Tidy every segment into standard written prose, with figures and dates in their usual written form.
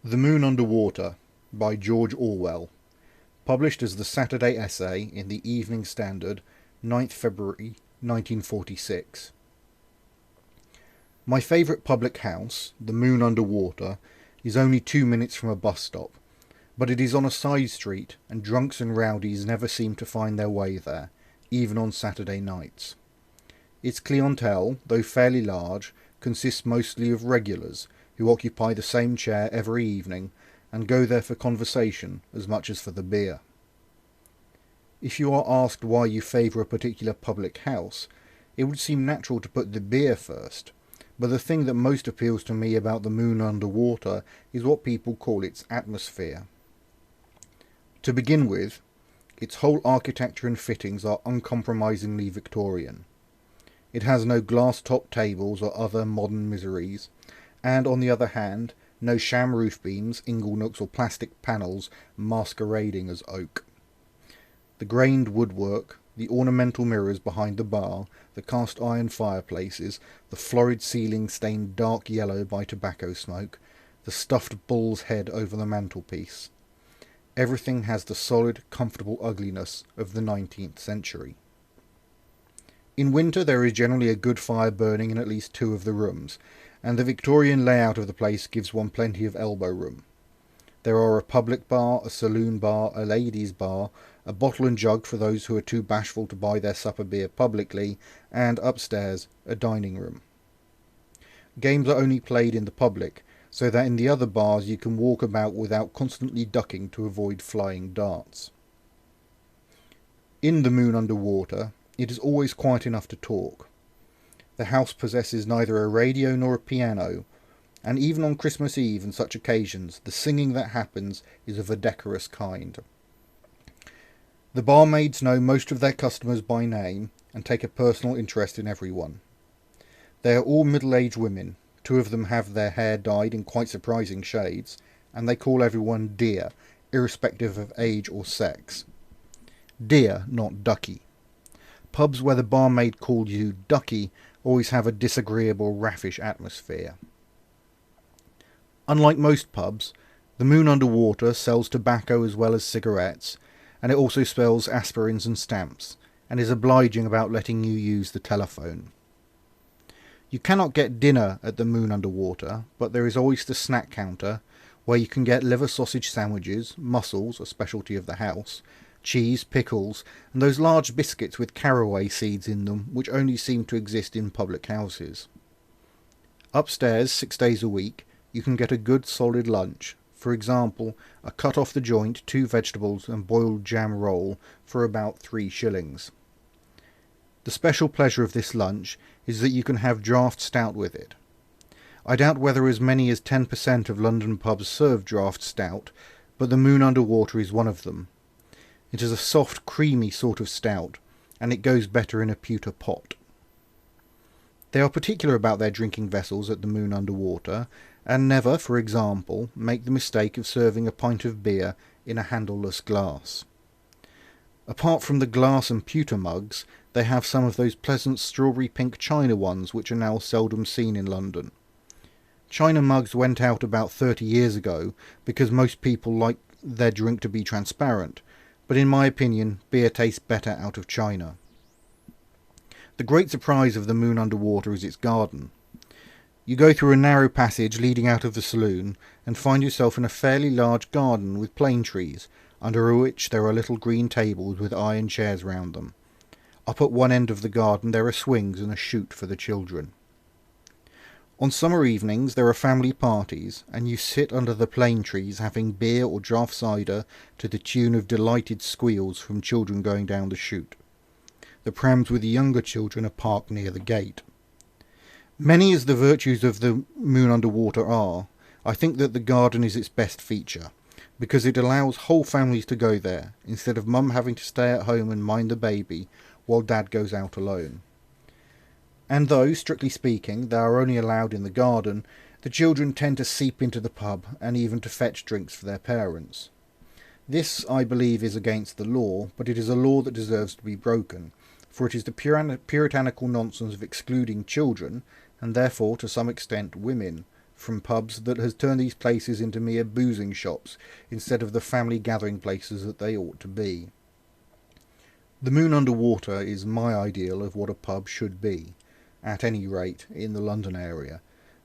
The Moon Under Water by George Orwell, published as the Saturday Essay in the Evening Standard, 9th February 1946. My favourite public house, the Moon Under Water, is only 2 minutes from a bus stop, but it is on a side street and drunks and rowdies never seem to find their way there, even on Saturday nights. Its clientele, though fairly large, consists mostly of regulars who occupy the same chair every evening and go there for conversation as much as for the beer. If you are asked why you favour a particular public house, it would seem natural to put the beer first, but the thing that most appeals to me about the Moon Under Water is what people call its atmosphere. To begin with, its whole architecture and fittings are uncompromisingly Victorian. It has no glass-topped tables or other modern miseries, and on the other hand, no sham roof beams, ingle nooks or plastic panels masquerading as oak. The grained woodwork, the ornamental mirrors behind the bar, the cast iron fireplaces, the florid ceiling stained dark yellow by tobacco smoke, the stuffed bull's head over the mantelpiece. Everything has the solid, comfortable ugliness of the 19th century. In winter there is generally a good fire burning in at least 2 of the rooms, and the Victorian layout of the place gives one plenty of elbow room. There are a public bar, a saloon bar, a ladies' bar, a bottle and jug for those who are too bashful to buy their supper beer publicly, and upstairs a dining room. Games are only played in the public, so that in the other bars you can walk about without constantly ducking to avoid flying darts. In the Moon Under Water, it is always quiet enough to talk. The house possesses neither a radio nor a piano, and even on Christmas Eve and such occasions, the singing that happens is of a decorous kind. The barmaids know most of their customers by name and take a personal interest in everyone. They are all middle-aged women. 2 of them have their hair dyed in quite surprising shades, and they call everyone dear, irrespective of age or sex. Dear, not ducky. Pubs where the barmaid calls you ducky always have a disagreeable, raffish atmosphere. Unlike most pubs, the Moon Under Water sells tobacco as well as cigarettes, and it also sells aspirins and stamps, and is obliging about letting you use the telephone. You cannot get dinner at the Moon Under Water, but there is always the snack counter, where you can get liver sausage sandwiches, mussels, a specialty of the house, cheese, pickles, and those large biscuits with caraway seeds in them which only seem to exist in public houses. Upstairs, 6 days a week, you can get a good solid lunch, for example, a cut off the joint, 2 vegetables and boiled jam roll for about 3 shillings. The special pleasure of this lunch is that you can have draft stout with it. I doubt whether as many as 10% of London pubs serve draft stout, but the Moon Under Water is one of them. It is a soft, creamy sort of stout, and it goes better in a pewter pot. They are particular about their drinking vessels at the Moon Under Water, and never, for example, make the mistake of serving a pint of beer in a handleless glass. Apart from the glass and pewter mugs, they have some of those pleasant strawberry pink china ones which are now seldom seen in London. China mugs went out about 30 years ago because most people like their drink to be transparent, but in my opinion, beer tastes better out of china. The great surprise of the Moon Under Water is its garden. You go through a narrow passage leading out of the saloon and find yourself in a fairly large garden with plane trees, under which there are little green tables with iron chairs round them. Up at one end of the garden there are swings and a chute for the children. On summer evenings there are family parties, and you sit under the plane trees having beer or draft cider to the tune of delighted squeals from children going down the chute. The prams with the younger children are parked near the gate. Many as the virtues of the Moon Under Water are, I think that the garden is its best feature, because it allows whole families to go there, instead of mum having to stay at home and mind the baby, while dad goes out alone. And though, strictly speaking, they are only allowed in the garden, the children tend to seep into the pub, and even to fetch drinks for their parents. This, I believe, is against the law, but it is a law that deserves to be broken, for it is the puritanical nonsense of excluding children, and therefore to some extent women, from pubs that has turned these places into mere boozing shops instead of the family gathering places that they ought to be. The Moon Under Water is my ideal of what a pub should be, at any rate in the London area.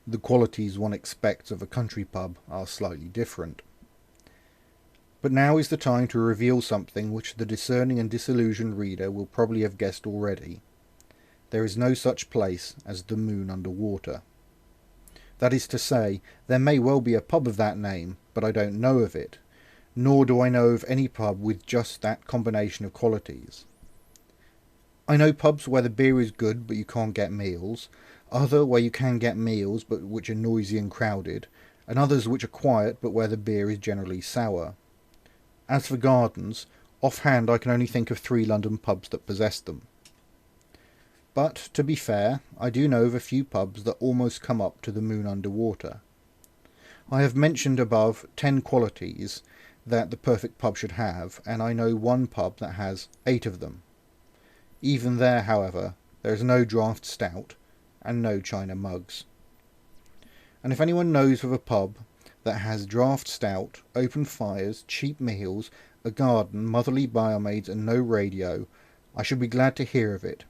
The qualities one expects of a country pub are slightly different. But now is the time to reveal something which the discerning and disillusioned reader will probably have guessed already. There is no such place as the Moon Under Water. That is to say, there may well be a pub of that name, but I don't know of it, nor do I know of any pub with just that combination of qualities. I know pubs where the beer is good but you can't get meals, other where you can get meals but which are noisy and crowded, and others which are quiet but where the beer is generally sour. As for gardens, offhand I can only think of 3 London pubs that possess them. But, to be fair, I do know of a few pubs that almost come up to the Moon Under Water. I have mentioned above 10 qualities that the perfect pub should have, and I know one pub that has 8 of them. Even there, however, there is no draft stout, and no china mugs. And if anyone knows of a pub that has draft stout, open fires, cheap meals, a garden, motherly barmaids and no radio, I should be glad to hear of it,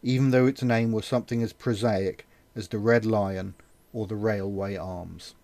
even though its name was something as prosaic as the Red Lion or the Railway Arms.